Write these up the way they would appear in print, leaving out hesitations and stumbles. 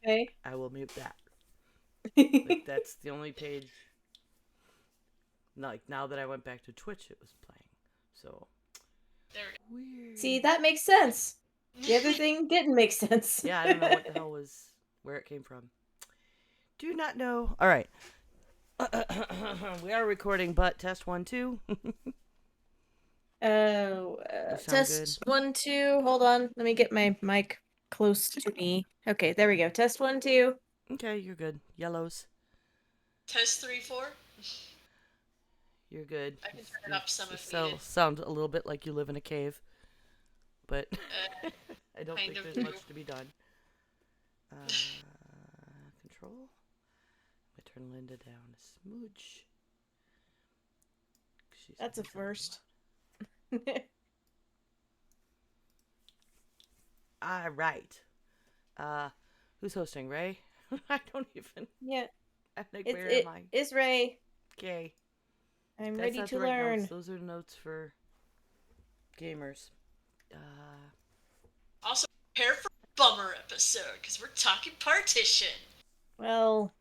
Okay. I will mute that. Like that's the only page. Like now that I went back to Twitch, it was playing. So There See, weird. that makes sense. we The other go. thing didn't make sense. Yeah, I don't know what the hell was where it came from. Do not know. All right. We are recording, but test 1 2. Oh, You sound good. test 1 2. Hold on, let me get my mic close to me. Okay, there we go. Test 1 2. Okay, you're good. Yellows, Test 3 4. you're good. I can turn it up some if So needed. sound a little bit like you live in a cave, but Uh, I don't kind think of there's do. much to be done. Control. I turn Linda down a smooch. She's That's a always really first. loud. All right. Uh, who's hosting? Ray? I don't even. Yeah, I'm like, it's where am it I? is Ray. Okay. I'm That's ready not to the right notes. learn. Those are notes for gamers. Also, prepare for a bummer episode because we're talking partition. Well,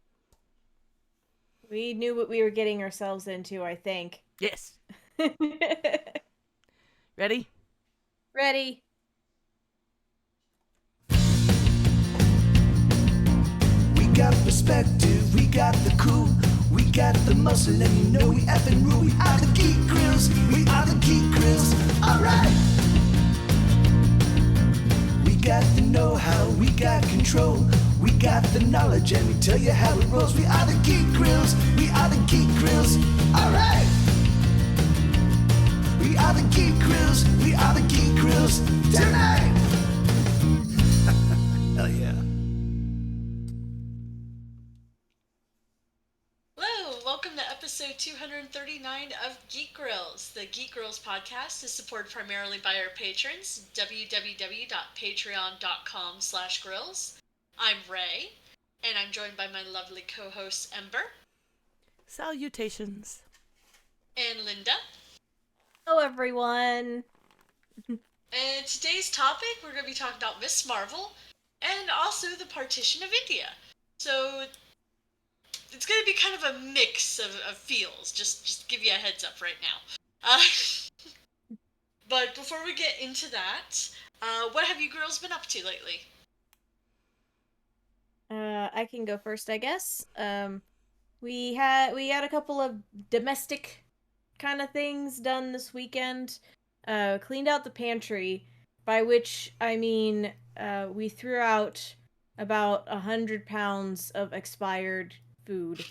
we knew what we were getting ourselves into, I think. Yes. Ready? Ready? We got perspective, we got the cool, we got the muscle, and you know we effing rule. We are the Geek Grills, we are the Geek Grills, alright. We got the know-how, we got control, we got the knowledge, and we tell you how it rolls. We are the Geek Grills, we are the Geek Grills, alright. We are the Geek Grills, we are the Geek Grills, tonight. Hell yeah. Hello, welcome to episode 239 of Geek Grills. The Geek Grills podcast is supported primarily by our patrons, www.patreon.com/grills. I'm Ray, and I'm joined by my lovely co-hosts Ember Salutations. and Linda. Hello, everyone. And today's topic, we're going to be talking about Miss Marvel and also the partition of India. So it's going to be kind of a mix of feels. Just give you a heads up right now. But before we get into that, what have you girls been up to lately? I can go first, I guess. We had a couple of domestic kind of things done this weekend. Cleaned out the pantry, by which I mean we threw out about 100 pounds of expired food.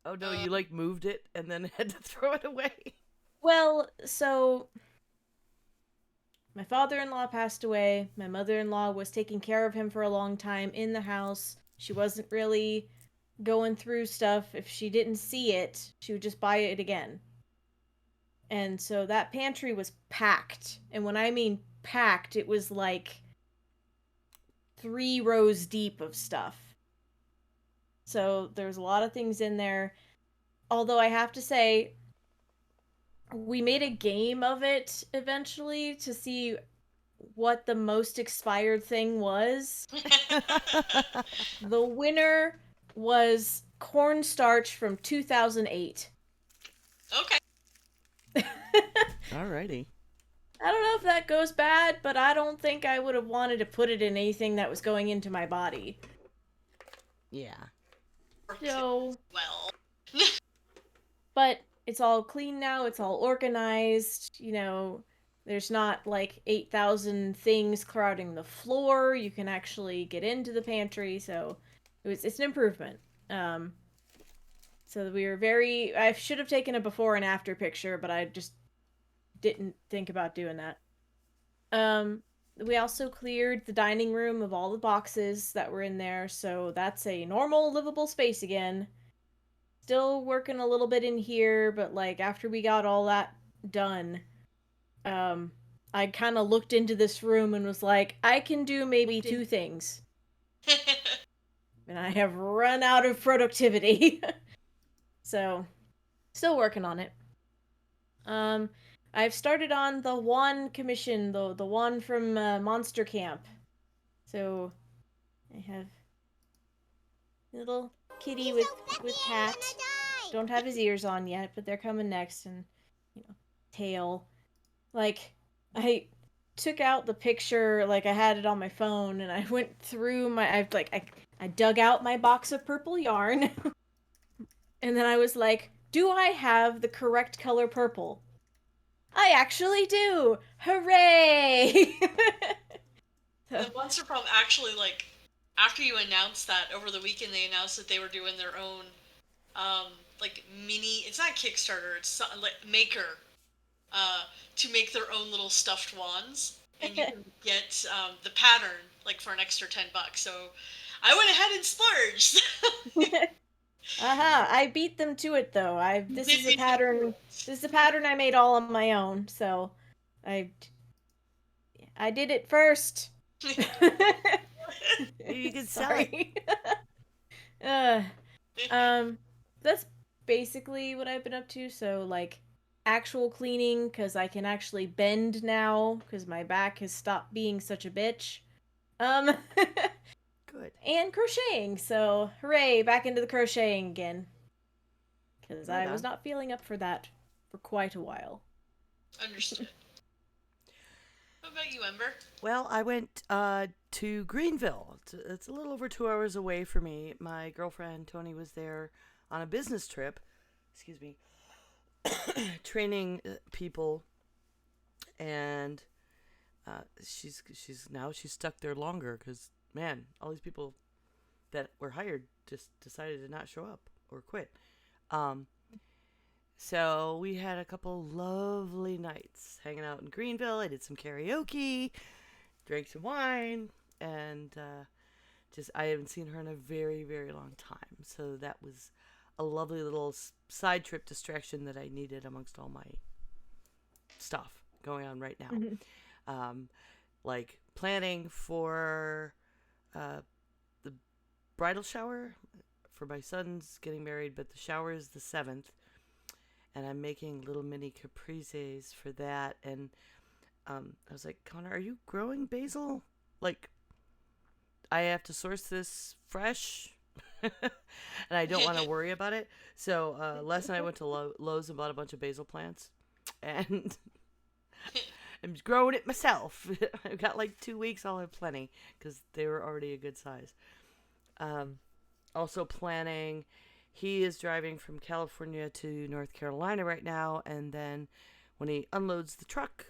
Oh no, you like moved it and then had to throw it away. Well, so my father-in-law passed away. My mother-in-law was taking care of him for a long time in the house. She wasn't really going through stuff. If she didn't see it, she would just buy it again. And so that pantry was packed. And when I mean packed, it was like 3 rows deep of stuff. So there's a lot of things in there. Although I have to say, we made a game of it eventually to see what the most expired thing was. The winner was cornstarch from 2008. Okay. Alrighty. I don't know if that goes bad, but I don't think I would have wanted to put it in anything that was going into my body. Yeah. So, Well. but it's all clean now, it's all organized, there's not like 8,000 things crowding the floor. You can actually get into the pantry, so it's an improvement. So we were I should have taken a before and after picture, but I just didn't think about doing that. We also cleared the dining room of all the boxes that were in there, so that's a normal livable space again. Still working a little bit in here, but like after we got all that done, I kind of looked into this room and was like, I can do maybe 2 things. And I have run out of productivity. So, still working on it. I've started on the one commission, the one from Monster Camp. So, I have a little kitty with hat. Don't have his ears on yet, but they're coming next, and tail. Like I took out the picture, like I had it on my phone, and I went through I dug out my box of purple yarn, and then I was like, do I have the correct color purple? I actually do! Hooray! So, The Monster Prom actually, like, after you announced that over the weekend, they announced that they were doing their own, like, mini. It's not Kickstarter. It's like Maker, to make their own little stuffed wands, and you can get the pattern like for an extra $10. So I went ahead and splurged. I beat them to it though. This is a pattern. This is a pattern I made all on my own. So, I I did it first. Maybe you could sell it. Sorry. uh, um, that's basically what I've been up to. So like actual cleaning, because I can actually bend now because my back has stopped being such a bitch. Um, Good. and crocheting. So hooray, back into the crocheting again. Because Right I was on. not feeling up for that for quite a while. Understood. What about you, Ember? Well, I went to Greenville. It's a little over 2 hours away for me. My girlfriend Tony was there on a business trip. Excuse me. Training people, and she's stuck there longer because man, all these people that were hired just decided to not show up or quit. Um, so we had a couple lovely nights hanging out in Greenville. I did some karaoke, drank some wine, and just I haven't seen her in a very, very long time. So that was a lovely little side trip distraction that I needed amongst all my stuff going on right now. Like planning for the bridal shower for my son's getting married, but the shower is the 7th, and I'm making little mini caprices for that. And I was like, Connor, are you growing basil? Like, I have to source this fresh, and I don't want to worry about it. So last night I went to Lowe's and bought a bunch of basil plants, and I'm growing it myself. I've got like 2 weeks. I'll have plenty because they were already a good size. Also planning. He is driving from California to North Carolina right now, and then when he unloads the truck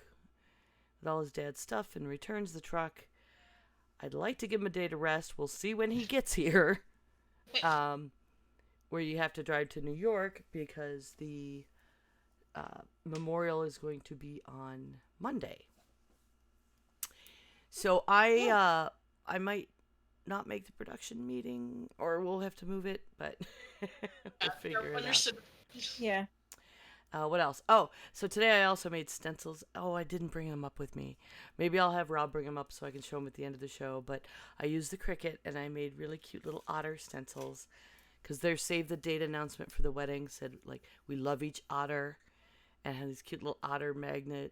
with all his dad's stuff and returns the truck, I'd like to give him a day to rest. We'll see when he gets here. Where you have to drive to New York because the memorial is going to be on Monday. So I might not make the production meeting, or we'll have to move it, but we'll figure it out. Yeah. What else? Oh, so today I also made stencils. Oh, I didn't bring them up with me. Maybe I'll have Rob bring them up so I can show them at the end of the show. But I used the Cricut, and I made really cute little otter stencils because their save the date announcement for the wedding said, like, we love each otter, and had this cute little otter magnet.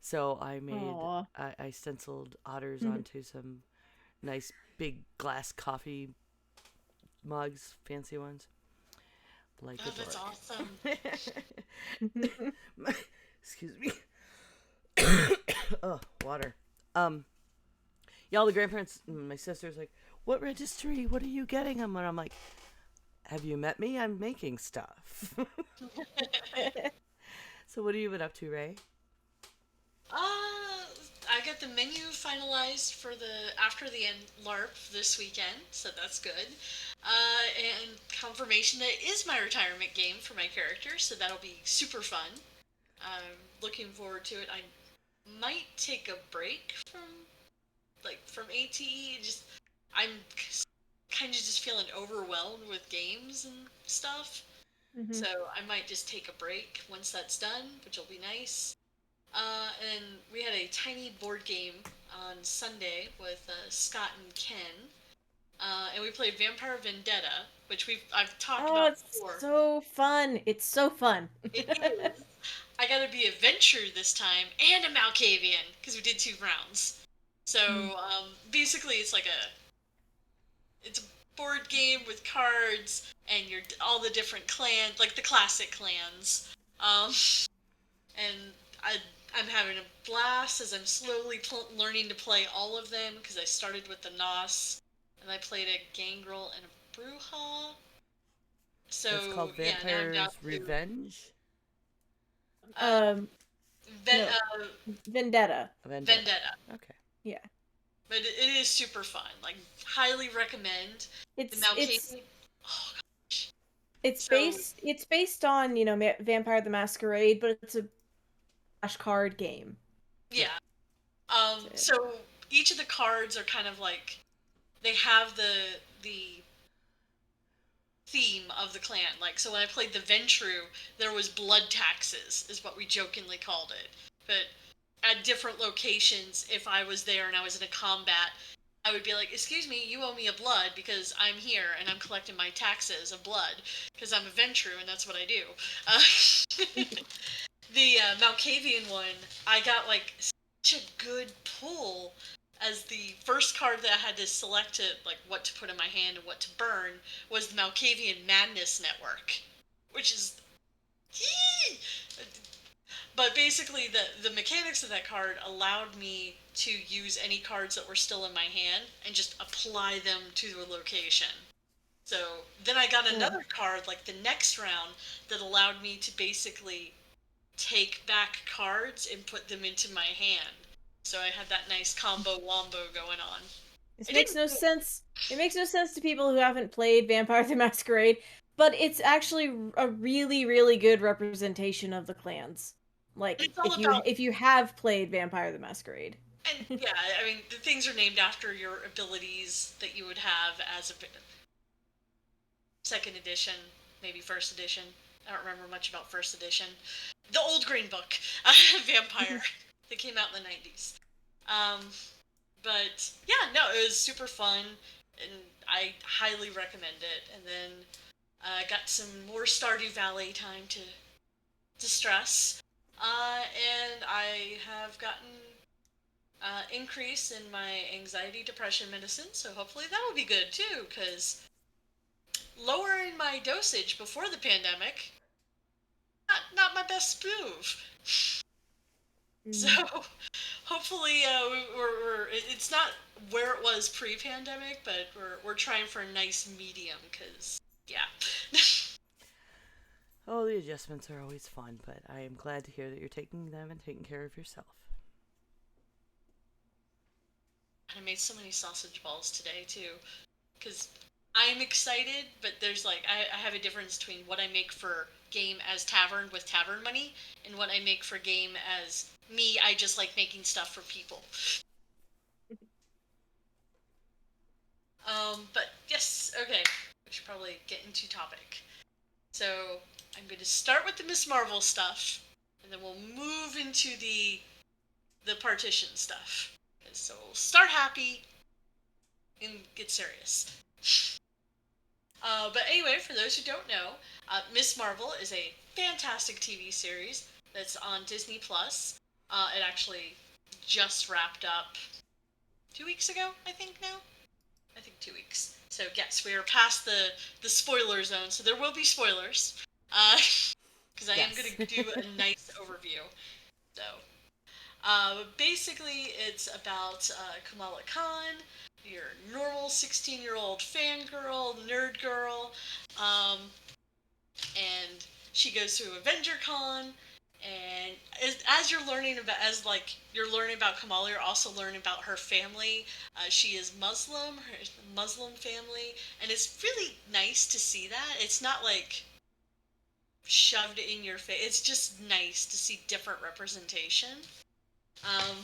So I made, I stenciled otters onto some nice big glass coffee mugs, fancy ones. Like Oh, that's awesome. Excuse me. Oh, water. Yeah, all the grandparents, my sister's like, what registry? What are you getting them? And I'm like, have you met me? I'm making stuff. So what have you been up to, Ray? I got the menu finalized for the after the end LARP this weekend, so that's good. And confirmation that it is my retirement game for my character, so that'll be super fun. I'm looking forward to it. I might take a break from ATE. I'm kind of just feeling overwhelmed with games and stuff. So I might just take a break once that's done, which will be nice. And we had a tiny board game on Sunday with Scott and Ken, and we played Vampire Vendetta, which I've talked about before. It's so fun! It's so fun. It is. I got to be a Ventrue this time and a Malkavian because we did 2 rounds. So basically, it's like it's a board game with cards and your all the different clans, like the classic clans. Um, and I'm having a blast as I'm slowly learning to play all of them because I started with the Nos and I played a Gangrel and a Bruja. That's So called yeah, now I'm down Vampire's to Revenge. uh, No, Vendetta. Vendetta. Vendetta. Okay. Yeah. But it is super fun. Like, highly recommend the It's it's Malkavian. Oh, it's so based on, Vampire the Masquerade, but it's a flashcard game. Yeah. yeah. That's it. So each of the cards are kind of like they have the theme of the clan. Like, so when I played the Ventru, there was blood taxes, is what we jokingly called it. But at different locations, if I was there and I was in a combat, I would be like, "Excuse me, you owe me a blood because I'm here and I'm collecting my taxes of blood because I'm a Ventru and that's what I do." The Malkavian one, I got like such a good pull as the first card that I had to select it, like what to put in my hand and what to burn, was the Malkavian Madness Network, which is. But basically, the mechanics of that card allowed me to use any cards that were still in my hand and just apply them to the location. So then I got Cool. another card, like the next round, that allowed me to basically take back cards and put them into my hand. So I had that nice combo wombo going on. This I makes didn't. no sense. It makes no sense to people who haven't played Vampire the Masquerade, but it's actually a really, really good representation of the clans. Like It's all about. if you have played Vampire the Masquerade. And yeah, I mean, the things are named after your abilities that you would have as a second edition, maybe first edition. I don't remember much about first edition. The old green book, Vampire, that came out in the 90s. Um, but yeah, no, it was super fun, and I highly recommend it. And then I got some more Stardew Valley time to stress, and I have gotten increase in my anxiety depression medicine, so hopefully that will be good too, because lowering my dosage before the pandemic, not my best move. So Mm. hopefully it's not where it was pre-pandemic, but we're trying for a nice medium, because yeah. Oh, the adjustments are always fun, but I am glad to hear that you're taking them and taking care of yourself. I made so many sausage balls today too, because I'm excited, but there's like I have a difference between what I make for game as tavern with tavern money and what I make for game as me. I just like making stuff for people. But yes, okay. We should probably get into topic. So I'm going to start with the Miss Marvel stuff, and then we'll move into the partition stuff. So we'll start happy and get serious. But anyway, for those who don't know, Miss Marvel is a fantastic TV series that's on Disney Plus. It actually just wrapped up 2 weeks ago, I think now. I think 2 weeks. So yes, we are past the spoiler zone, so there will be spoilers. Because I am Yes. going to do a nice overview. So, basically, it's about Kamala Khan, your normal 16-year-old fangirl, nerd girl, um, and she goes to Avenger Con. And as you're learning about, as like you're learning about Kamala, you're also learning about her family. She is Muslim, her Muslim family, and it's really nice to see that. It's not like shoved in your face. It's just nice to see different representation. Um,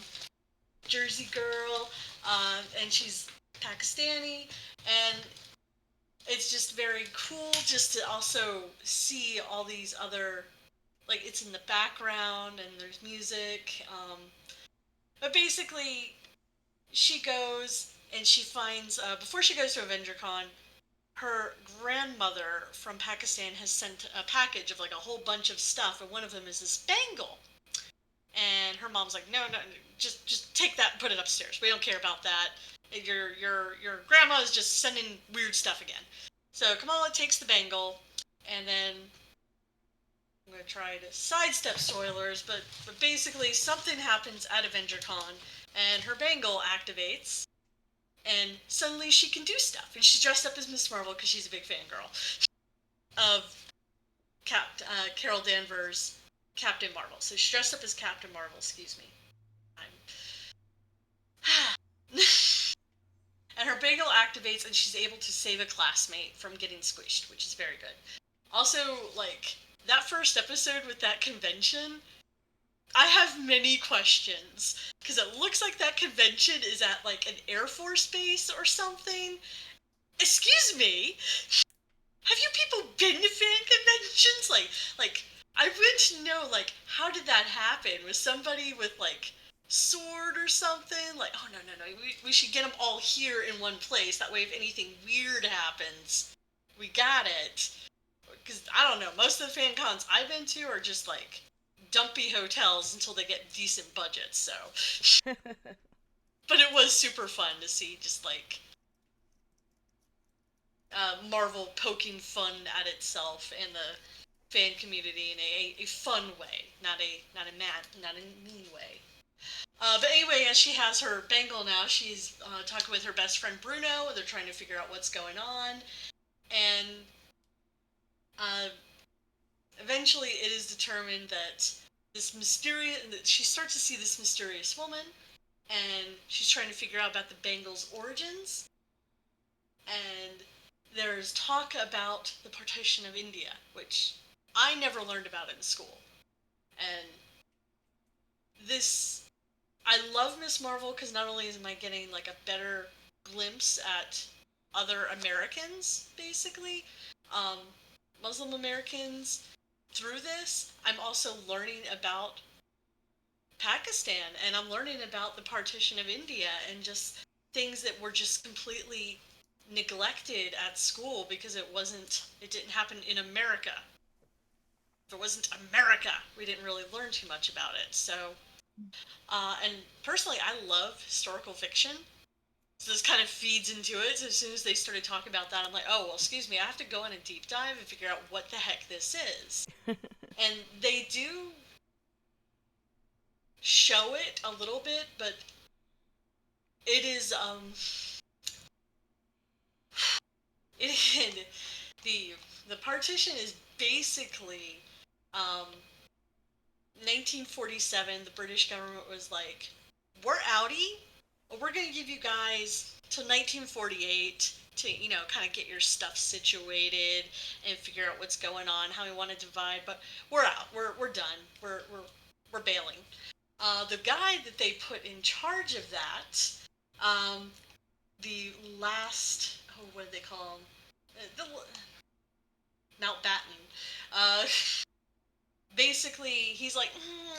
Jersey girl, and she's Pakistani, and it's just very cool just to also see all these other, like, it's in the background and there's music. But basically, she goes and she finds, before she goes to AvengerCon, her grandmother from Pakistan has sent a package of like a whole bunch of stuff, and one of them is this bangle. And her mom's like, no, no, just take that and put it upstairs. We don't care about that. Your grandma is just sending weird stuff again. So Kamala takes the bangle, and then I'm gonna try to sidestep spoilers, but basically something happens at AvengerCon, and her bangle activates, and suddenly she can do stuff, and she's dressed up as Miss Marvel because she's a big fangirl of Carol Danvers' Captain Marvel. So she's dressed up as Captain Marvel. Excuse me. And her bangle activates, and she's able to save a classmate from getting squished, which is very good. Also, like, that first episode with that convention, I have many questions. Because it looks like that convention is at, like, an Air Force base or something. Excuse me? Have you people been to fan conventions? Like, I want to know, like, how did that happen? Was somebody with, like, sword or something? Like, oh, no. We should get them all here in one place. That way, if anything weird happens, we got it. Because, I don't know, most of the fan cons I've been to are just, like, dumpy hotels until they get decent budgets, so. But it was super fun to see just, like, Marvel poking fun at itself and the fan community in a fun way, not a mean way. But anyway, as she has her bangle now, she's talking with her best friend Bruno. They're trying to figure out what's going on, and eventually it is determined that she starts to see this mysterious woman, and she's trying to figure out about the bangle's origins, and there's talk about the partition of India, which I never learned about in school. And I love Miss Marvel because not only am I getting like a better glimpse at other Americans, basically, Muslim Americans, through this, I'm also learning about Pakistan, and I'm learning about the partition of India and just things that were just completely neglected at school because it didn't happen in America. If it wasn't America, we didn't really learn too much about it. So, and personally, I love historical fiction. So this kind of feeds into it. So as soon as they started talking about that, I'm like, oh, well, excuse me, I have to go on a deep dive and figure out what the heck this is. And they do show it a little bit, but it is, the partition is basically 1947. The British government was like, we're outie, but we're gonna give you guys till 1948 to kind of get your stuff situated and figure out what's going on, how we want to divide. But we're out. We're done. We're bailing. The guy that they put in charge of that, the last, what did they call him? Mountbatten. Basically, he's like,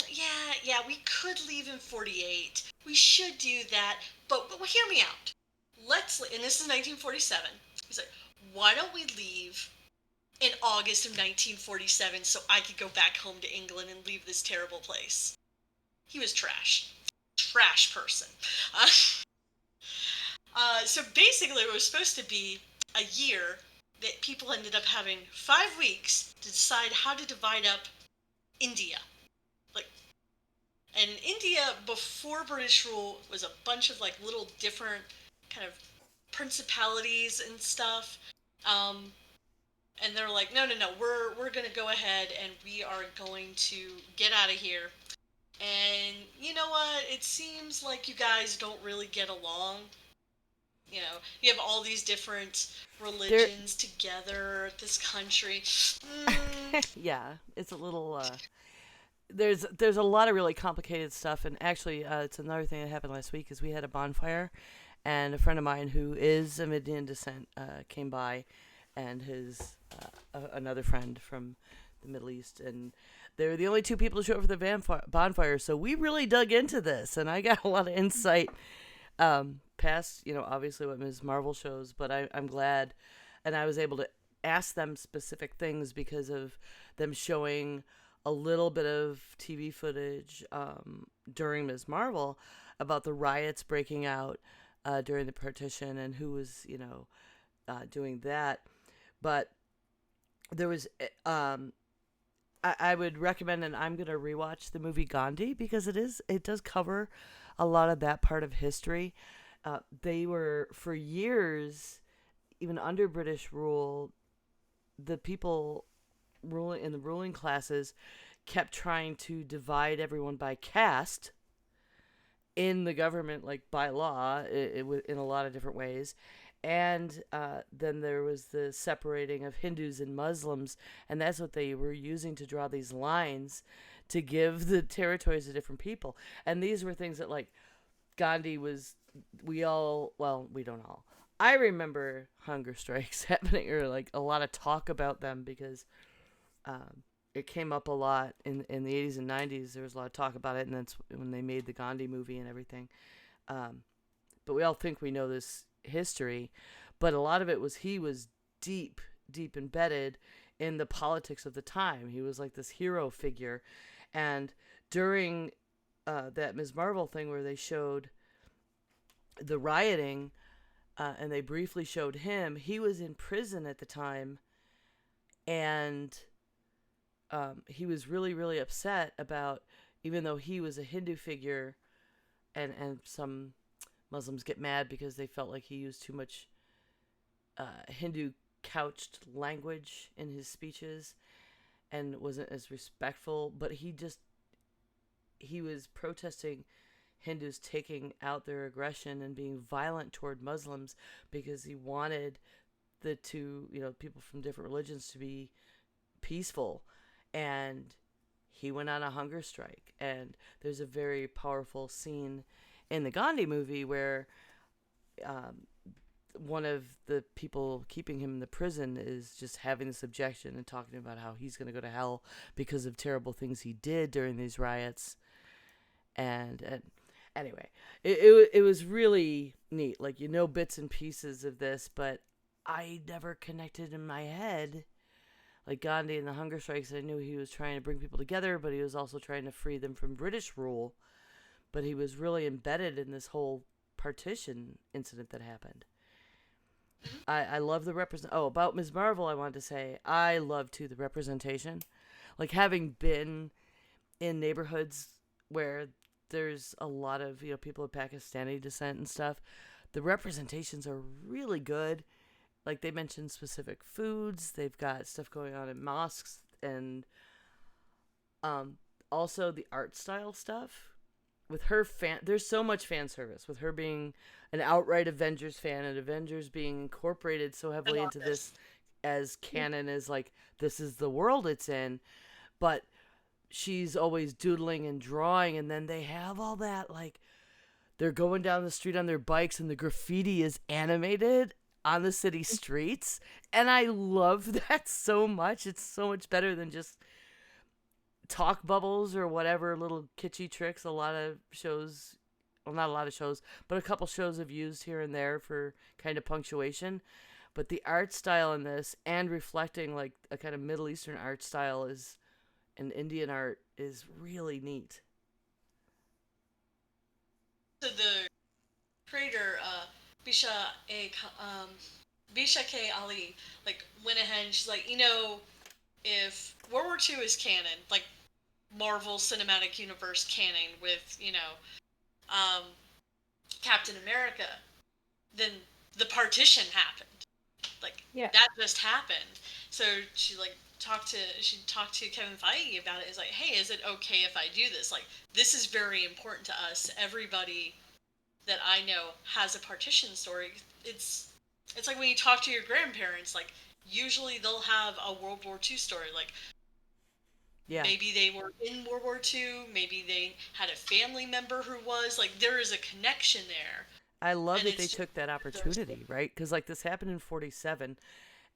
yeah, we could leave in 48. We should do that, but hear me out. And this is 1947. He's like, why don't we leave in August of 1947 so I could go back home to England and leave this terrible place? He was trash. Trash person. So basically, it was supposed to be a year that people ended up having 5 weeks to decide how to divide up India. And India, before British rule, was a bunch of like little different kind of principalities and stuff. And they're like, no, we're gonna go ahead and we are going to get out of here. And you know what? It seems like you guys don't really get along. You have all these different religions together, this country. Yeah, it's a little there's a lot of really complicated stuff, and actually it's another thing that happened last week is we had a bonfire, and a friend of mine who is of Indian descent came by, and his another friend from the Middle East, and they were the only two people to show up for the bonfire, so we really dug into this, and I got a lot of insight past, obviously what Ms. Marvel shows, but I'm glad, and I was able to ask them specific things because of them showing a little bit of TV footage during Ms. Marvel about the riots breaking out during the partition and who was, doing that. But there was, I would recommend, and I'm gonna rewatch the movie Gandhi because it does cover a lot of that part of history. They were for years, even under British rule, the people ruling in the ruling classes kept trying to divide everyone by caste in the government, like by law, in a lot of different ways. And then there was the separating of Hindus and Muslims, and that's what they were using to draw these lines to give the territories to different people. And these were things that, like, Gandhi was, we don't all. I remember hunger strikes happening, or like a lot of talk about them, because it came up a lot in the 80s and 90s. There was a lot of talk about it, and that's when they made the Gandhi movie and everything. But we all think we know this history, but a lot of it was he was deep embedded in the politics of the time. He was like this hero figure. And during that Ms. Marvel thing where they showed the rioting, and they briefly showed him, he was in prison at the time, and he was really, really upset about, even though he was a Hindu figure, and some Muslims get mad because they felt like he used too much Hindu couched language in his speeches and wasn't as respectful, but he was protesting Hindus taking out their aggression and being violent toward Muslims because he wanted the two, people from different religions to be peaceful. And he went on a hunger strike. And there's a very powerful scene in the Gandhi movie where one of the people keeping him in the prison is just having this objection and talking about how he's going to go to hell because of terrible things he did during these riots. And anyway, it was really neat. Like, bits and pieces of this, but I never connected in my head. Like Gandhi and the hunger strikes, I knew he was trying to bring people together, but he was also trying to free them from British rule. But he was really embedded in this whole partition incident that happened. I love the about Ms. Marvel, I wanted to say, I love, too, the representation. Like, having been in neighborhoods where there's a lot of, people of Pakistani descent and stuff, the representations are really good. Like, they mention specific foods. They've got stuff going on in mosques. And also the art style stuff. With her there's so much fan service. With her being an outright Avengers fan, and Avengers being incorporated so heavily into this as canon, as like, this is the world it's in. But she's always doodling and drawing, and then they have all that, like, they're going down the street on their bikes and the graffiti is animated on the city streets, and I love that so much. It's so much better than just talk bubbles or whatever little kitschy tricks a lot of shows, well, not a lot of shows, but a couple shows have used here and there for kind of punctuation. But the art style in this, and reflecting like a kind of Middle Eastern art style and Indian art, is really neat. So the creator, Bisha Bisha K. Ali, like, went ahead and she's like, if World War II is canon, like Marvel Cinematic Universe canon with, Captain America, then the partition happened. Like, that just happened. So she talked to Kevin Feige about it. It's like, hey, is it okay if I do this? Like, this is very important to us. Everybody that I know has a partition story. It's like when you talk to your grandparents, like, usually they'll have a World War II story. Like, maybe they were in World War II, maybe they had a family member who was. Like, there is a connection there. I love that they took that opportunity, right? Because, like, this happened in 1947,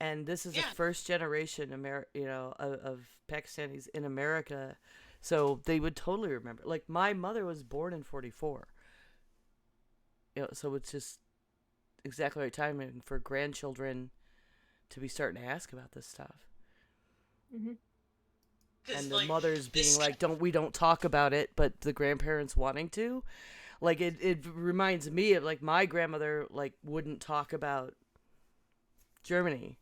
and this is the first generation of Pakistanis in America, so they would totally remember. Like, my mother was born in 1944. So it's just exactly right timing for grandchildren to be starting to ask about this stuff. Mm-hmm. And the mothers being like, we don't talk about it, but the grandparents wanting to. Like it reminds me of like my grandmother like wouldn't talk about Germany.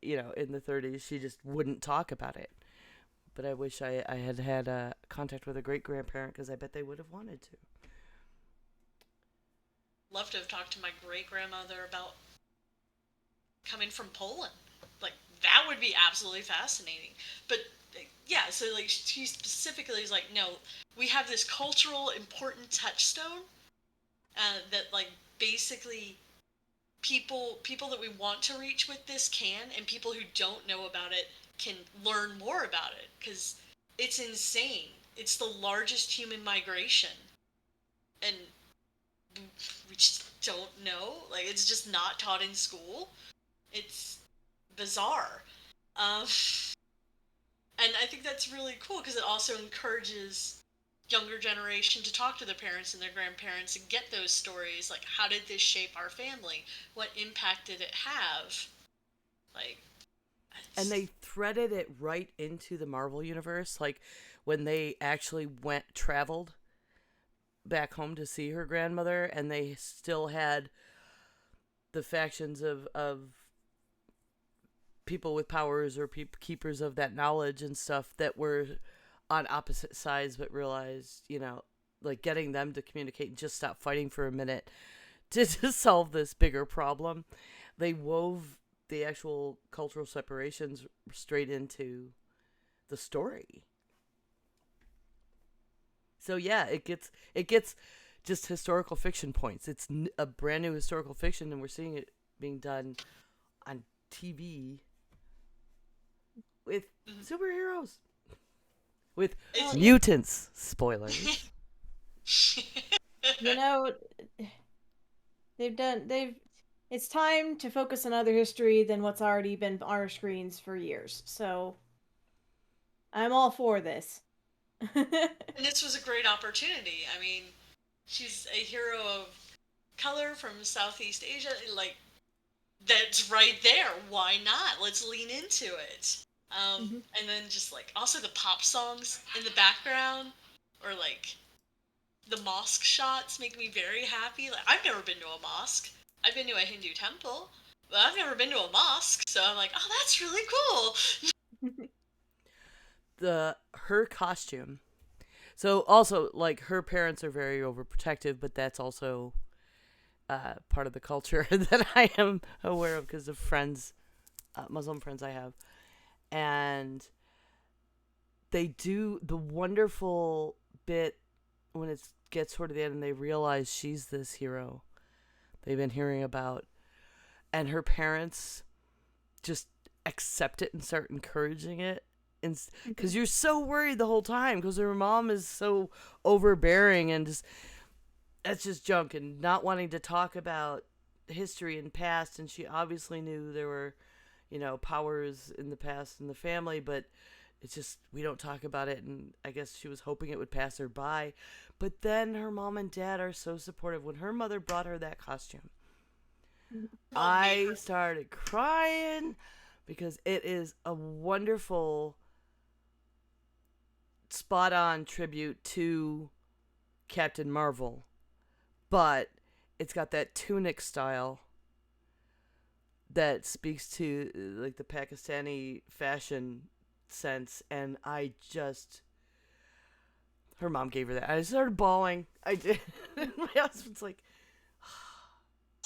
In the 30s, she just wouldn't talk about it. But I wish I had had contact with a great grandparent because I bet they would have wanted to. Love to have talked to my great grandmother about coming from Poland. Like that would be absolutely fascinating. But yeah, so like she specifically is like, no, we have this cultural important touchstone that like basically people that we want to reach with this can, and people who don't know about it can learn more about it because it's insane. It's the largest human migration, and we just don't know. Like it's just not taught in school. It's bizarre. Um, and I think that's really cool because it also encourages younger generation to talk to their parents and their grandparents and get those stories. Like, how did this shape our family? What impact did it have? Like, And they threaded it right into the Marvel universe. Like when they actually traveled back home to see her grandmother, and they still had the factions of people with powers or keepers of that knowledge and stuff that were on opposite sides, but realized, like getting them to communicate and just stop fighting for a minute to solve this bigger problem. They wove the actual cultural separations straight into the story. So yeah, it gets just historical fiction points. It's a brand new historical fiction, and we're seeing it being done on TV with superheroes, with mutants. Spoilers. You know, it's time to focus on other history than what's already been on our screens for years. So I'm all for this. and this was a great opportunity. I mean, she's a hero of color from Southeast Asia. Like, that's right there. Why not? Let's lean into it. And then just like also the pop songs in the background, or like the mosque shots make me very happy. Like I've never been to a mosque. I've been to a Hindu temple, but I've never been to a mosque. So I'm like, oh, that's really cool. Her costume. So also like her parents are very overprotective, but that's also part of the culture that I am aware of because of friends, Muslim friends I have, and they do the wonderful bit when it gets toward the end and they realize she's this hero they've been hearing about, and her parents just accept it and start encouraging it. Because you're so worried the whole time because her mom is so overbearing and just that's just junk and not wanting to talk about history and past, and she obviously knew there were powers in the past in the family, but it's just we don't talk about it, and I guess she was hoping it would pass her by. But then her mom and dad are so supportive. When her mother brought her that costume, I started crying because it is a wonderful spot on tribute to Captain Marvel, but it's got that tunic style that speaks to like the Pakistani fashion sense, and her mom gave her that. I started bawling. I did. My husband's like,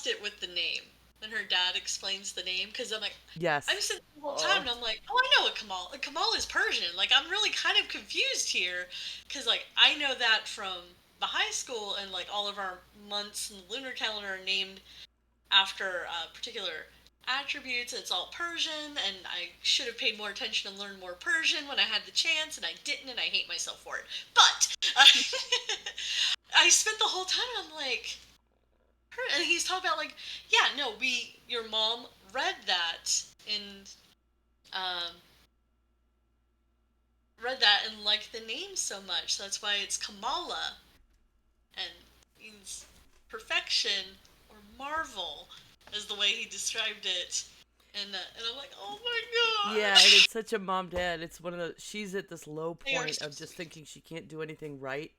it with the name. When her dad explains the name, because I'm like, yes. I'm sitting the whole time and I'm like, oh, I know what Kamal. Kamal is Persian. Like, I'm really kind of confused here, because like I know that from the high school, and like all of our months in the lunar calendar are named after particular attributes. It's all Persian, and I should have paid more attention and learned more Persian when I had the chance, and I didn't, and I hate myself for it. But I spent the whole time, I'm like, and he's talking about like, yeah, no, your mom read that um, and liked the name so much. So that's why it's Kamala, and means perfection or marvel, is the way he described it. And I'm like, oh my god. Yeah, and it's such a mom dad. It's one of the she's at this low They are point so of just sweet. thinking she can't do anything right,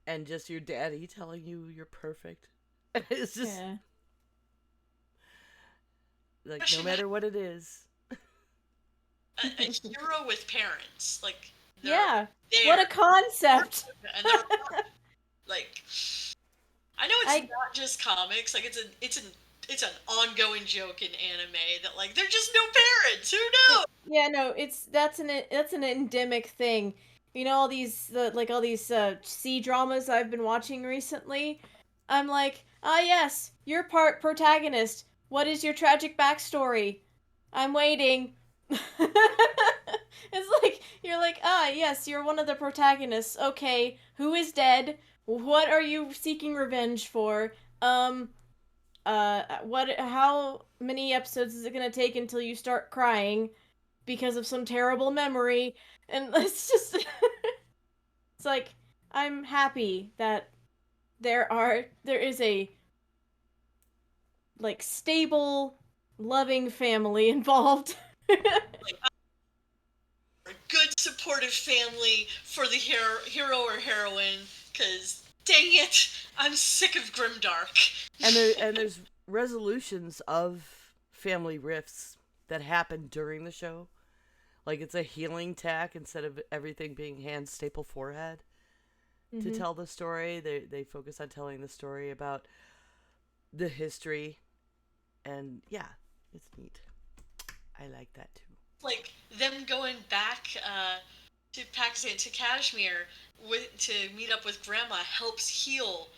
and just your daddy telling you you're perfect. It's just Yeah. like no Imagine matter what it is. a hero with parents. Like they're Yeah. What a there concept. and they're like I know it's I not just comics. Like it's an ongoing joke in anime that like they're just no parents. Who knows? yeah, no, that's an endemic thing. You know all these C dramas I've been watching recently. I'm like, ah, yes, you're part protagonist. What is your tragic backstory? I'm waiting. It's like you're like, ah, yes, you're one of the protagonists. Okay, who is dead? What are you seeking revenge for? Um, what? How many episodes is it gonna take until you start crying because of some terrible memory? And it's just, it's like I'm happy that there is a like stable, loving family involved. A good supportive family for the hero or heroine. Cause dang it, I'm sick of grimdark. And there's resolutions of family rifts that happen during the show. Like it's a healing tack instead of everything being hand staple forehead. To Mhm. tell the story, they focus on telling the story about the history, and yeah, it's neat. I like that too. Like them going back to Pakistan to Kashmir to meet up with Grandma helps heal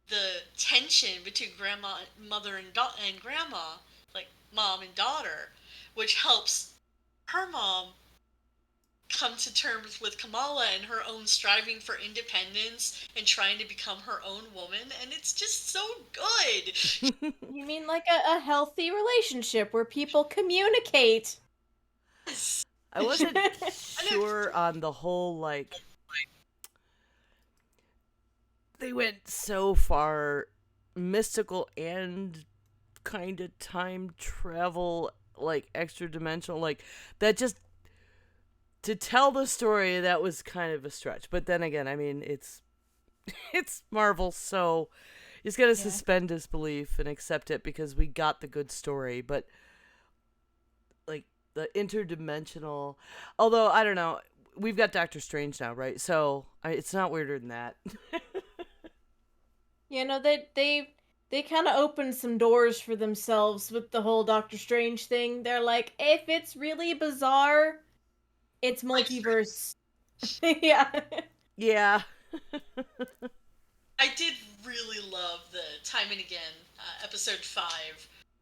the tension between Grandma, mother, and Grandma, like mom and daughter, which helps her mom come to terms with Kamala and her own striving for independence and trying to become her own woman, and it's just so good. You mean like a healthy relationship where people communicate? Yes. I wasn't And it, sure on the whole, like, they went so far mystical and kind of time travel, like extra dimensional, like that just to tell the story that was kind of a stretch. But then again, I mean, it's Marvel, so he's got to Yeah. suspend disbelief and accept it because we got the good story. But like the interdimensional, although I don't know, we've got Doctor Strange now, right? So it's not weirder than that. You know, they kind of opened some doors for themselves with the whole Doctor Strange thing. They're like, if it's really bizarre, it's multiverse. Yeah. Yeah. I did really love the Time and Again episode 5,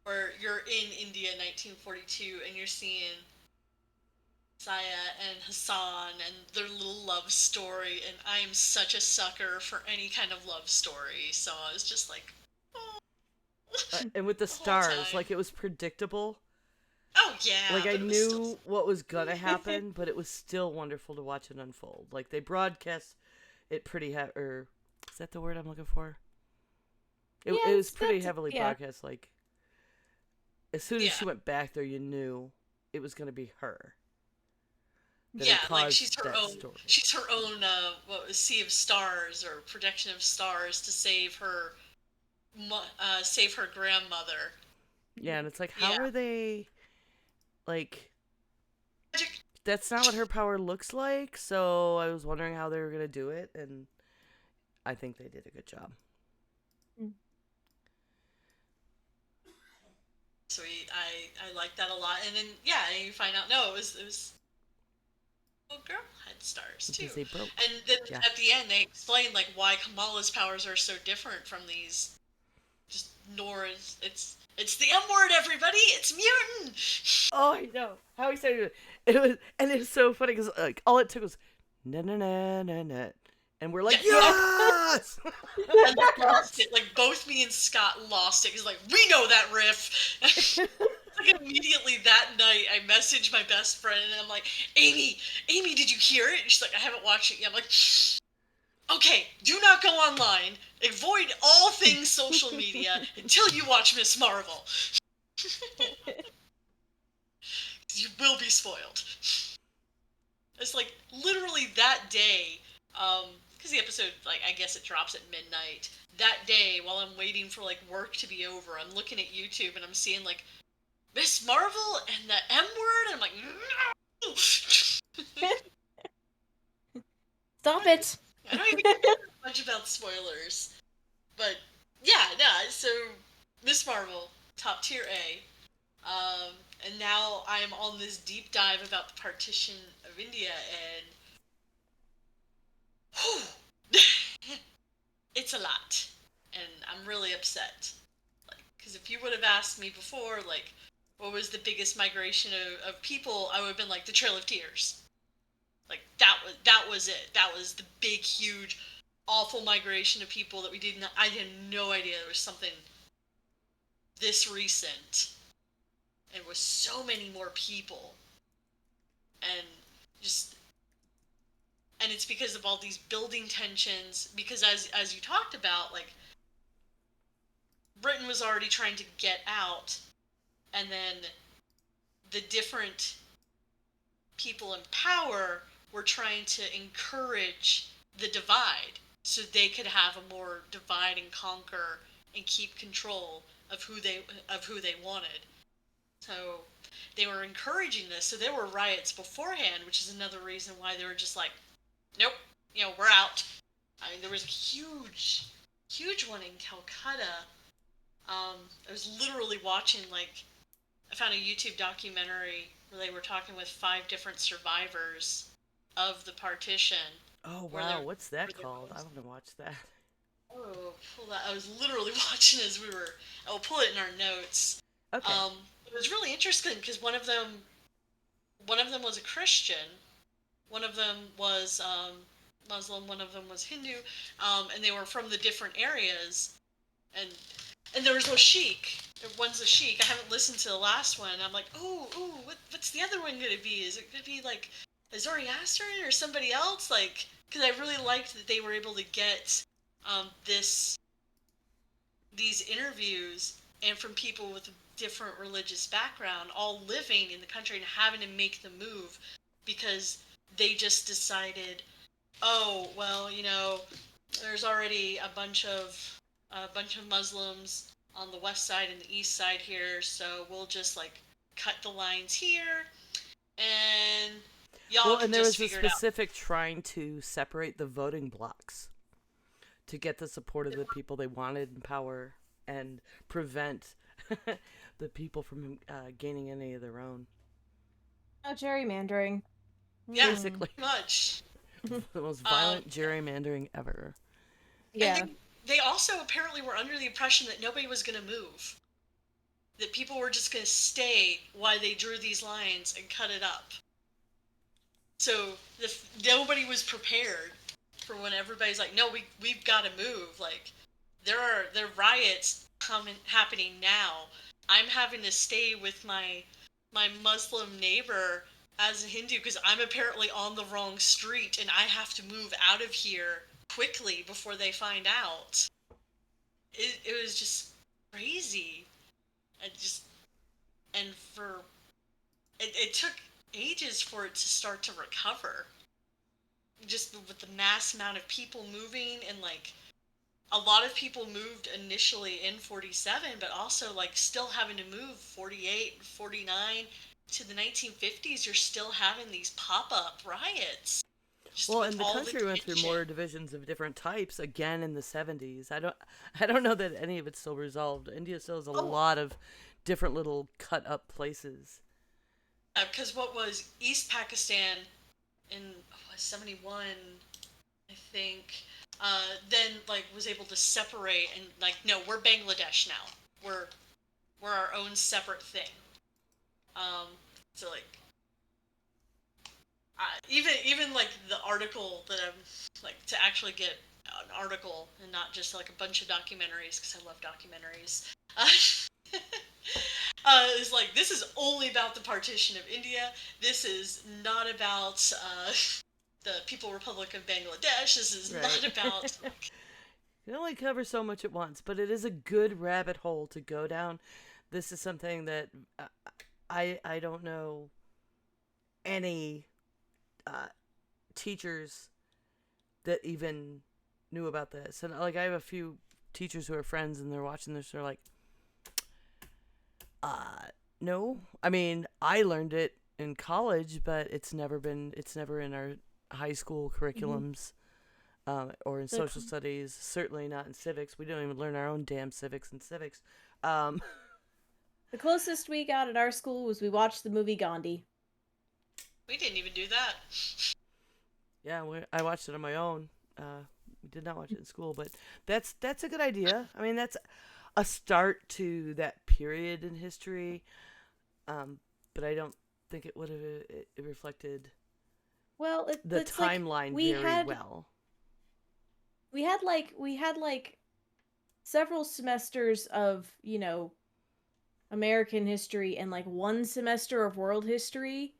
where you're in India 1942 and you're seeing Saya and Hassan and their little love story, and I am such a sucker for any kind of love story, so I was just like, oh, And with the the whole stars, time. like it was predictable. Oh yeah, Like I but it was still knew what was gonna happen, but it was still wonderful to watch it unfold. Like they broadcast it pretty or is that the word I'm looking for? It was Yes, pretty that's heavily yeah. broadcast. Like as soon as yeah. she went back there, you knew it was gonna be her that Yeah, had like caused that story. she's her own what was Sea of Stars or Protection of Stars to save her grandmother. Yeah, and it's like, how Yeah. are they like? Magic. That's not what her power looks like. So I was wondering how they were gonna do it, and I think they did a good job. Sweet. I like that a lot. And then yeah, you find out no, it was a girl had stars too. Because they broke. And then Yeah. at the end they explain like why Kamala's powers are so different from these just Nora's. It's the M word, everybody. It's mutant. Oh, I know. How excited it was, and it was so funny because like all it took was na na na na na, and we're like, Yeah. yes. And they lost it. Like both me and Scott lost it because like we know that riff. Like immediately that night, I messaged my best friend and I'm like, Amy, did you hear it? And she's like, I haven't watched it yet. I'm like, okay, do not go online. Avoid all things social media until you watch Miss Marvel. you will be spoiled. It's like literally that day, because the episode, like, I guess it drops at midnight. That day, while I'm waiting for like work to be over, I'm looking at YouTube and I'm seeing like Miss Marvel and the M word, and I'm like, no. Stop it. I don't even care much about spoilers, but yeah, nah. So Miss Marvel, top tier A. And now I'm on this deep dive about the partition of India, and whew, it's a lot, and I'm really upset. Like, because if you would have asked me before, like, what was the biggest migration of people, I would have been like the Trail of Tears. Like that was it. That was the big, huge, awful migration of people that we didn't. I had no idea there was something this recent, and with so many more people, and just and it's because of all these building tensions. Because as you talked about, like Britain was already trying to get out, and then the different people in power were trying to encourage the divide so they could have a more divide and conquer and keep control of who they wanted. So they were encouraging this. So there were riots beforehand, which is another reason why they were just like, nope, we're out. I mean, there was a huge one in Calcutta. I was literally watching, like, I found a YouTube documentary where they were talking with 5 different survivors of the partition. Oh wow, what's that called? I want to watch that. Oh, pull that! I was literally watching as we were. I'll pull it in our notes. Okay. It was really interesting because one of them was a Christian, one of them was Muslim, one of them was Hindu, and they were from the different areas, and there was no sheik. One's a sheik. I haven't listened to the last one. I'm like, what's the other one gonna be? Is it gonna be like a Zoroastrian or somebody else? Like, because I really liked that they were able to get these interviews and from people with different religious background, all living in the country and having to make the move because they just decided, oh well, there's already a bunch of Muslims on the west side and the east side here, so we'll just like cut the lines here, and y'all can And there just was a figure it out. specific trying to separate the voting blocks to get the support of the people they wanted in power and prevent the people from gaining any of their own. Oh, gerrymandering. Yeah, basically. much. The most violent gerrymandering ever. Yeah. And they also apparently were under the impression that nobody was going to move. That people were just going to stay while they drew these lines and cut it up. So nobody was prepared for when everybody's like, no, we've got to move. Like, there are riots happening now. I'm having to stay with my Muslim neighbor as a Hindu because I'm apparently on the wrong street and I have to move out of here quickly before they find out. It was just crazy. It took ages for it to start to recover. Just with the mass amount of people moving, and like a lot of people moved initially in 47, but also like still having to move 48, 49 to the 1950s. You're still having these pop-up riots. And the country went through more divisions of different types again in the 70s. I don't know that any of it's still resolved. India still has a lot of different little cut up places. Because what was East Pakistan in 71, I think, then like was able to separate and like, no, we're Bangladesh now. We're our own separate thing. So like, even like the article that I'm like to actually get an article and not just like a bunch of documentaries because I love documentaries. It's like, this is only about the partition of India. This is not about the People Republic of Bangladesh. This is not about. You only cover so much at once, but it is a good rabbit hole to go down. This is something that I don't know any uh, teachers that even knew about this. And like I have a few teachers who are friends and they're watching this, they're like, uh no. I mean, I learned it in college, but it's never in our high school Hmm. curriculums, or in The social studies, certainly not in civics. We don't even learn our own damn civics in civics. Um the closest we got at our school was we watched the movie Gandhi. We didn't even do that. yeah, I watched it on my own. We did not watch it in school, but that's a good idea. I mean, that's a start to that period in history. But I don't think it would have it reflected Well, the it's like timeline we very had well. we had several semesters of, American history and like one semester of world history,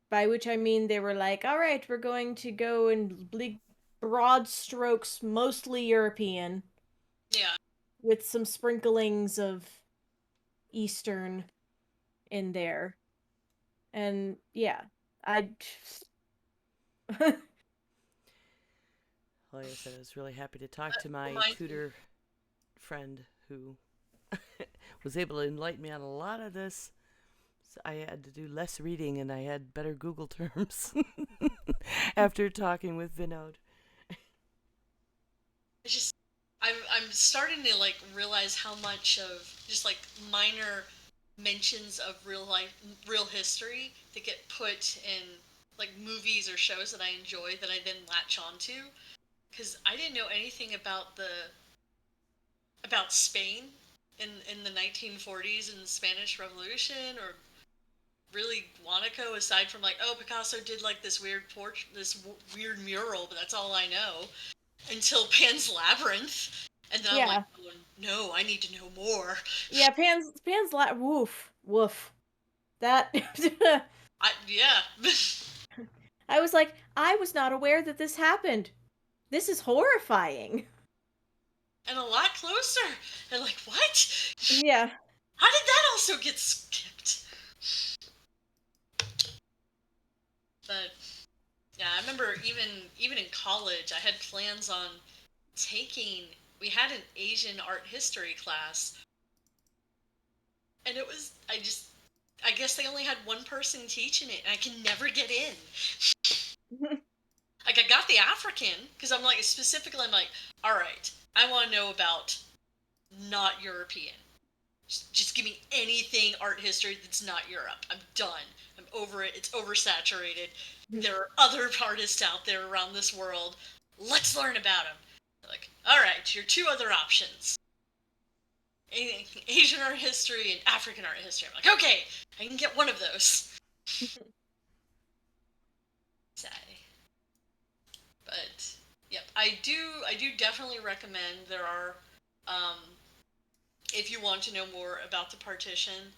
by which I mean they were like, all right, we're going to go in broad strokes, mostly European, Yeah. with some sprinklings of Eastern in there. And yeah, I. Like I said, I was really happy to talk That to my reminds me. tutor friend who was able to enlighten me on a lot of this. So I had to do less reading and I had better Google terms after talking with Vinod. It's just I'm starting to like realize how much of just like minor mentions of real history that get put in like movies or shows that I enjoy that I then latch onto, because I didn't know anything about Spain in the 1940s and the Spanish Revolution, or really Guanaco, aside from like, oh, Picasso did like this weird weird mural, but that's all I know until Pan's Labyrinth. And then I'm like, Yeah. oh, no, I need to know more. Yeah, woof woof. That Yeah. I was like, I was not aware that this happened. This is horrifying. And a lot closer. And like, what? Yeah. How did that also get skipped? But yeah, I remember even in college, I had plans on taking. We had an Asian art history class, and it was I guess they only had one person teaching it, and I can never get in. Like I got the African because I'm like specifically I'm like, all right, I want to know about not European. Just give me anything art history that's not Europe. I'm done. I'm over it. It's oversaturated. There are other artists out there around this world. Let's learn about them. Like, all right, your two other options: Asian art history and African art history. I'm like, okay, I can get one of those. Sad. But yep, I do definitely recommend. There are, um, if you want to know more about the partition,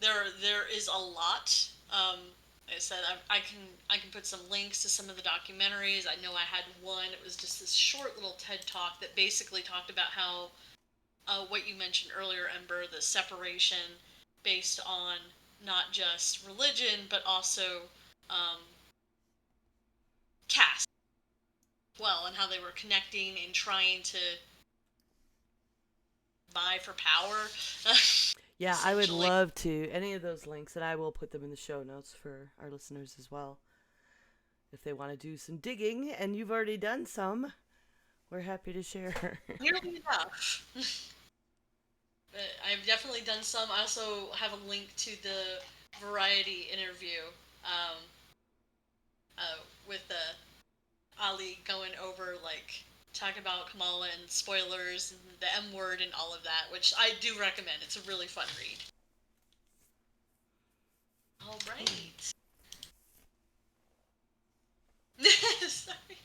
there is a lot. Like I said, I can put some links to some of the documentaries. I know I had one. It was just this short little TED talk that basically talked about how, what you mentioned earlier, Ember, the separation based on not just religion but also, um, caste, well, and how they were connecting and trying to vie for power. Yeah, I would Essentially. love to. Any of those links, and I will put them in the show notes for our listeners as well. If they want to do some digging, and you've already done some, we're happy to share. Nearly enough. But I've definitely done some. I also have a link to the Variety interview, um, with Ali going over like talk about Kamala and spoilers and the M word and all of that, which I do recommend. It's a really fun read. All right. Sorry.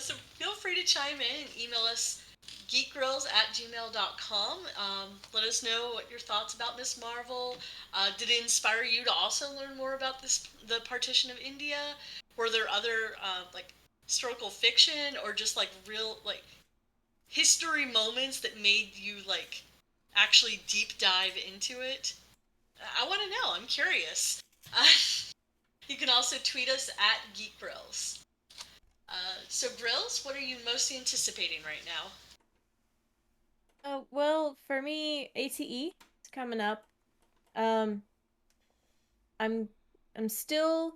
So feel free to chime in and email us geekgrills@gmail.com. Let us know what your thoughts about Miss Marvel. Did it inspire you to also learn more about the partition of India? Were there other like historical fiction or just like real like history moments that made you like actually deep dive into it? I want to know. I'm curious. You can also tweet us at Geek Grills. So, Grills, what are you most anticipating right now? Well, for me, ATE is coming up. Um, I'm I'm still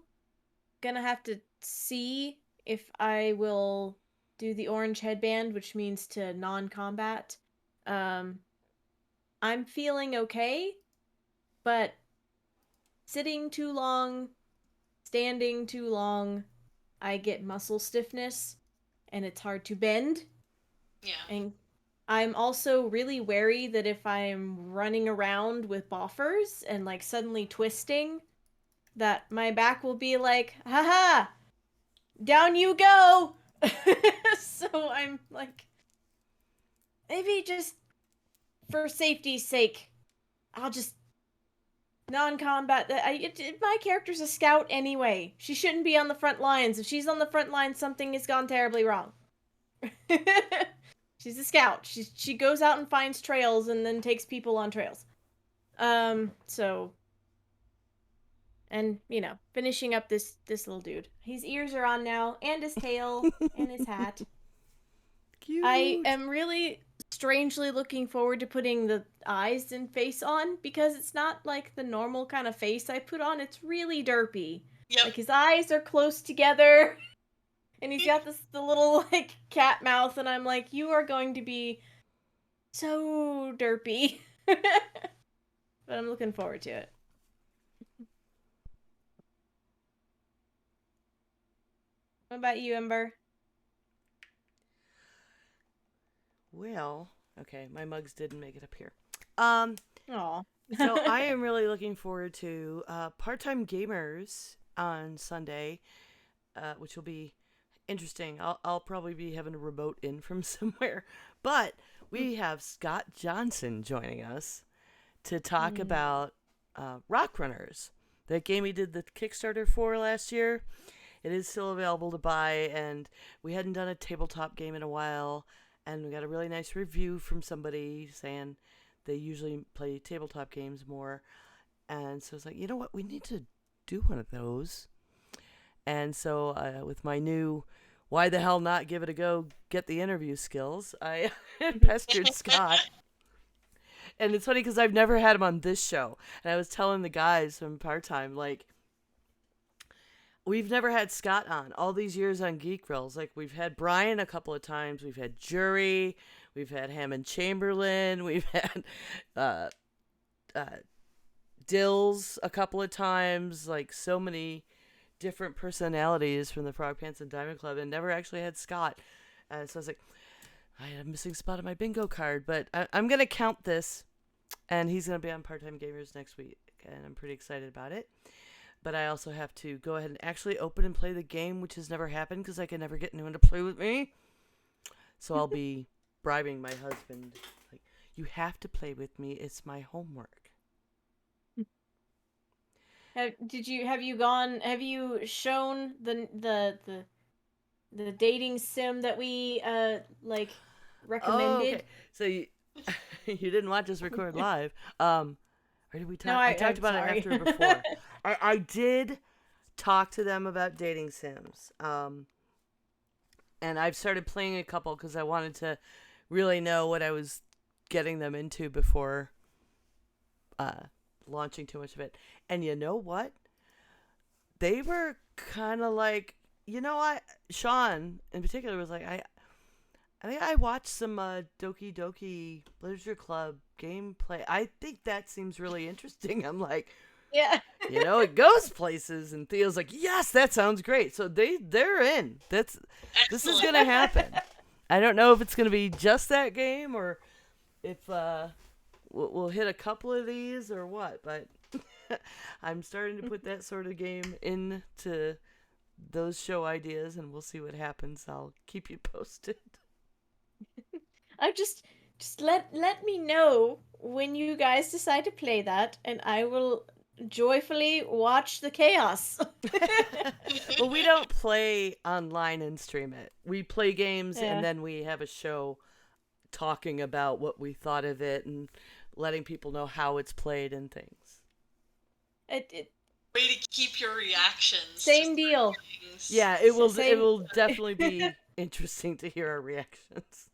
gonna have to see if I will do the orange headband, which means to non-combat. Um, I'm feeling okay, but sitting too long, standing too long, I get muscle stiffness and it's hard to bend. Yeah. And I'm also really wary that if I'm running around with boffers and like suddenly twisting, that my back will be like, haha, down you go. So I'm like, maybe just for safety's sake, I'll just non-combat. My character's a scout anyway. She shouldn't be on the front lines. If she's on the front lines, something has gone terribly wrong. She's a scout. She goes out and finds trails and then takes people on trails. So and finishing up this little dude. His ears are on now, and his tail, and his hat. I Cute. am really strangely looking forward to putting the eyes and face on because it's not like the normal kind of face I put on. It's really derpy. Yep. Like his eyes are close together and he's got the little like cat mouth and I'm like, you are going to be so derpy. But I'm looking forward to it. What about you, Ember? Well, okay, my mugs didn't make it up here. Um, Aw. so I am really looking forward to Part-Time Gamers on Sunday, which will be interesting. I'll probably be having a remote in from somewhere, but we have Scott Johnson joining us to talk about Rock Runners, that game he did the Kickstarter for last year. It is still available to buy, and we hadn't done a tabletop game in a while, and we got a really nice review from somebody saying they usually play tabletop games more. And so it's like, you know what, we need to do one of those. And so with my new why the hell not give it a go, get the interview skills, I pestered Scott. And it's funny because I've never had him on this show. And I was telling the guys from part-time, like, we've never had Scott on all these years on Geek Grills. Like, we've had Brian a couple of times. We've had Jury. We've had Hammond Chamberlain. We've had Dills a couple of times. Like, so many different personalities from the Frog Pants and Diamond Club, and never actually had Scott. So I was like, I had a missing spot on my bingo card, but I'm going to count this, and he's going to be on Part-Time Gamers next week, and I'm pretty excited about it. But I also have to go ahead and actually open and play the game, which has never happened because I can never get anyone to play with me. So I'll be bribing my husband, like, you have to play with me. It's my homework. Have you shown the dating sim that we recommended? Oh, okay. So you, you didn't watch us record live. Or did we talk? No, I talked I'm about sorry. it after or before. I did talk to them about dating sims. And I've started playing a couple because I wanted to really know what I was getting them into before launching too much of it. And you know what? They were kind of like, Sean in particular was like, I think I watched some Doki Doki Literature Club gameplay. I think that seems really interesting. I'm like, Yeah. it goes places. And Theo's like, yes, that sounds great. So they're in. This is Excellent. gonna happen. I don't know if it's gonna be just that game or if we'll hit a couple of these or what. But I'm starting to put that sort of game into those show ideas, and we'll see what happens. I'll keep you posted. I just let me know when you guys decide to play that, and I will joyfully watch the chaos. Well, we don't play online and stream it. We play games Yeah. and then we have a show talking about what we thought of it and letting people know how it's played and things. It Way to keep your reactions. same deal. Things. Yeah, it will. It Same. will definitely be interesting to hear our reactions.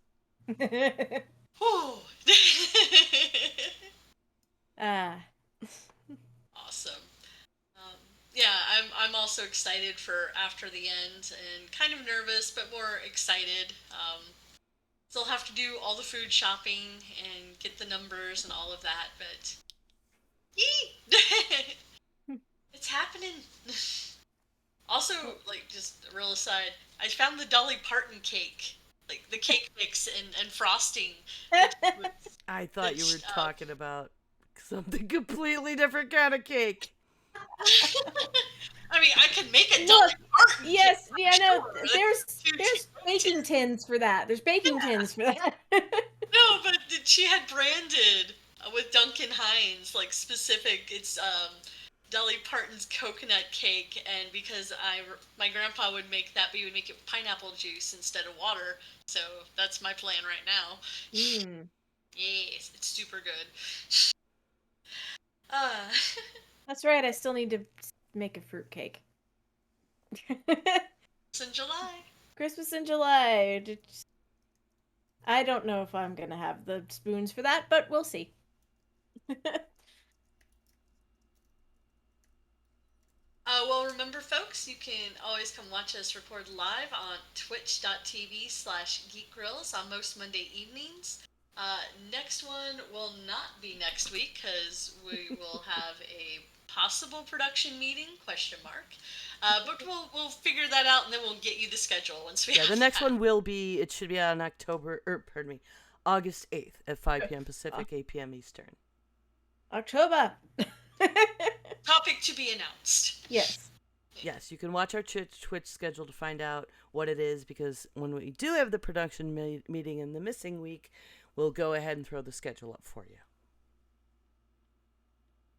Whew. Ah. Awesome. Um, yeah, I'm also excited for after the end, and kind of nervous, but more excited. Still have to do all the food shopping and get the numbers and all of that, but yee! It's happening. Also, like, just a real aside, I found the Dolly Parton cake, like the cake mix and frosting. That she was, I thought that you were she, talking about something completely different kind of cake. I mean, I could make a Dolly Look, Parton cake. yes, yeah, no, Sure. there's baking tins for that. There's baking tins for that. No, but she had branded with Duncan Hines, like specific. It's Dolly Parton's coconut cake, and because my grandpa would make that, but he would make it with pineapple juice instead of water. So that's my plan right now. Mm. Yes, it's super good. Uh, That's right. I still need to make a fruit cake. it's in July. Christmas in July. I don't know if I'm gonna have the spoons for that, but we'll see. Well, remember, folks, you can always come watch us record live on twitch.tv/geekgrills on most Monday evenings. Next one will not be next week because we will have a possible production meeting, question mark. But we'll figure that out, and then we'll get you the schedule once we Yeah, have the next that. one will be. It should be on August 8th at 5 p.m. Pacific, 8 p.m. Eastern. October. Topic to be announced. Yes. Yes, you can watch our Twitch schedule to find out what it is, because when we do have the production meeting in the missing week, we'll go ahead and throw the schedule up for you.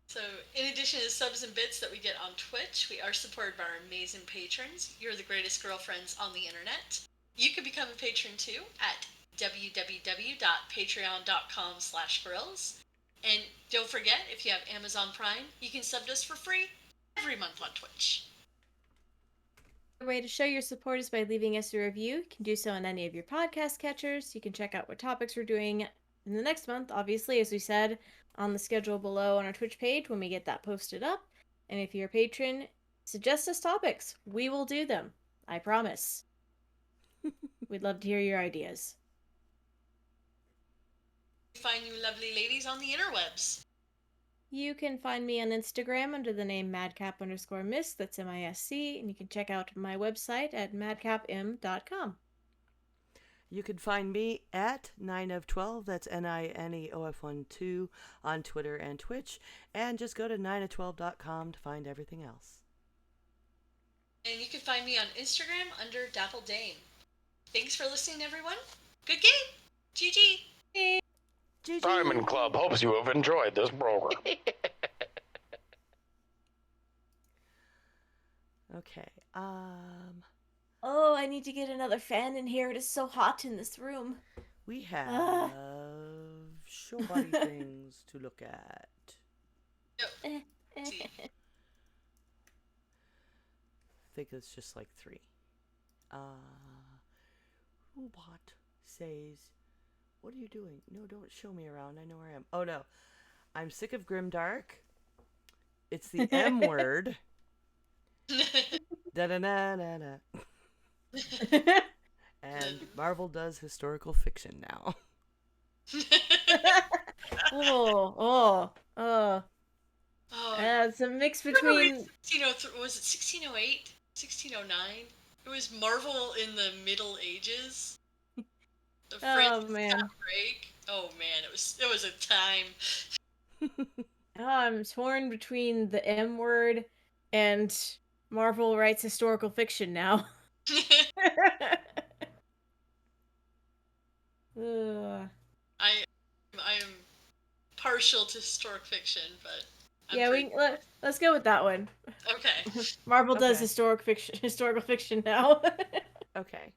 So, in addition to subs and bits that we get on Twitch, we are supported by our amazing patrons. You're the greatest girlfriends on the internet. You can become a patron too at www.patreon.com/grills. And don't forget, if you have Amazon Prime, you can sub to us for free every month on Twitch. A way to show your support is by leaving us a review. You can do so on any of your podcast catchers. You can check out what topics we're doing in the next month, obviously, as we said, on the schedule below on our Twitch page when we get that posted up. And if you're a patron, suggest us topics. We will do them. I promise. We'd love to hear your ideas. Find you lovely ladies on the interwebs. You can find me on Instagram under the name madcap_miss, that's MISC, and you can check out my website at madcapm.com. You can find me at 9of12, that's NINEOF12, on Twitter and Twitch, and just go to 9of12.com to find everything else. And you can find me on Instagram under Dapple Dame. Thanks for listening, everyone. Good game. GG. GG. Diamond Club hopes you have enjoyed this program. Okay, Oh, I need to get another fan in here. It is so hot in this room. we have show body things to look at. Yep. See. I think it's just like 3. Robot says, "What are you doing? No, don't show me around. I know where I am." Oh no, I'm sick of Grimdark. It's the M word. Da da da da da. And Marvel does historical fiction now. Oh. Oh, It's a mix remember between... was it 1608? 1609? It was Marvel in the Middle Ages. The Francis man. Scott Drake. Oh man, it was a time. I'm torn between the M word and Marvel writes historical fiction now. Ugh. I am partial to historic fiction, but Yeah, let's go with that one. okay. Marvel does Okay. historical fiction now. Okay.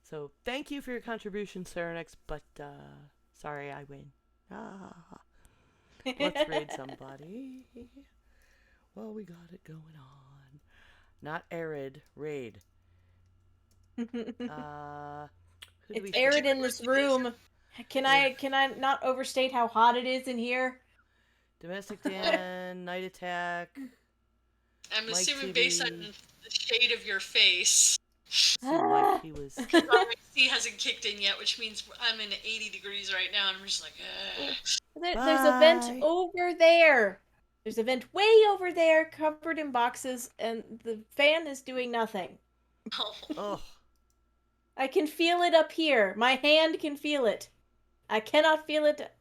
So thank you for your contribution, Serenix, but sorry I win. Ah. Let's raid somebody. Well, we got it going on. Not arid, raid. Who do we It's arid shoot? in this room. Can I not overstate how hot it is in here? Domestic Dan, Night Attack. I'm Mike assuming TV. based on the shade of your face. See, Mike, he was. C hasn't kicked in yet, which means I'm in 80 degrees right now, and I'm just like, There's a vent Bye. over there. There's a vent way over there, covered in boxes, and the fan is doing nothing. oh. Oh, I can feel it up here. My hand can feel it. I cannot feel it